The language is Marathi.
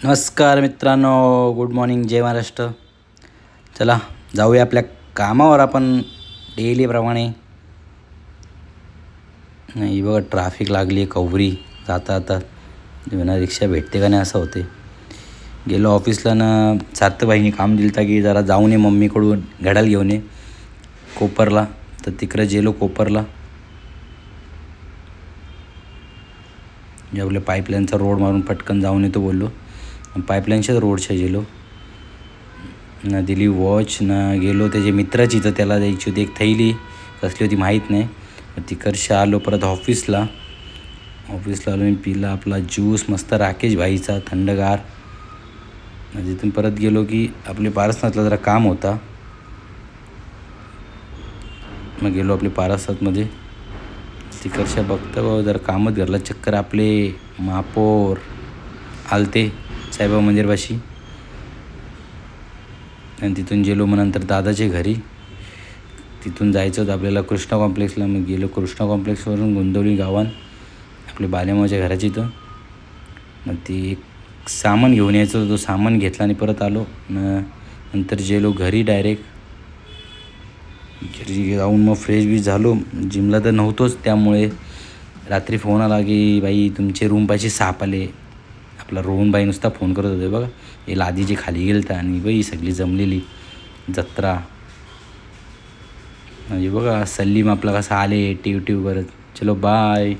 नमस्कार मित्रांनो, गुड मॉर्निंग, जय महाराष्ट्र. चला जाऊया आपल्या कामावर आपण डेलीप्रमाणे. नाही बघा, ट्रॅफिक लागली आहे कवरी. जाता आता विना रिक्षा भेटते का नाही असं होते. गेलो ऑफिसला ना, सार्थकबाईंनी काम दिलं होतं की जरा जाऊन ये मम्मीकडून घड्याळ घेऊन ये कोपरला. तर तिकडे गेलो कोपरला. जे आपल्या पाईपलाईनचा रोड मारून पटकन जाऊन येतो बोललो. पाईपलाईनच्याच रोडच्या गेलो ना, दिली वॉच ना. गेलो त्याच्या मित्राची, तर त्याला द्यायची होती एक थैली, कसली होती माहीत नाही. मग तिकडच्या आलो परत ऑफिसला आलो. मी पिला आपला ज्यूस मस्त राकेश भाईचा थंडगार. तिथून परत गेलो की आपले पारसनाथला जरा काम होता. मग गेलो आपले पारसनाथमध्ये. तिकडच्या बघता जरा कामच घरला चक्कर. आपले महापौर आलते साईबाबा मंदिरपाशी. आणि तिथून गेलो मग नंतर दादाच्या घरी. तिथून जायचं होतं आपल्याला कृष्णा कॉम्प्लेक्सला. मग गेलो कृष्णा कॉम्प्लेक्सवरून गोंदवली गावात आपल्या बाल्यामाच्या घराची. इथं मग ती एक सामान घेऊन यायचं होतं, तो सामान घेतला आणि परत आलो. नंतर गेलो घरी डायरेक्ट. घरी जाऊन मग फ्रेश बी झालो. जिमला तर नव्हतोच, त्यामुळे रात्री फोन आला की बाई तुमचे रूमपाशी साप आले. आपला रोहनबाई नुसता फोन करत होते बघा. हे लादीचे खाली गेलता आणि बाई सगळी जमलेली जत्रा. म्हणजे बघा सलीम आपला कसा आले टिव करत. चलो बाय.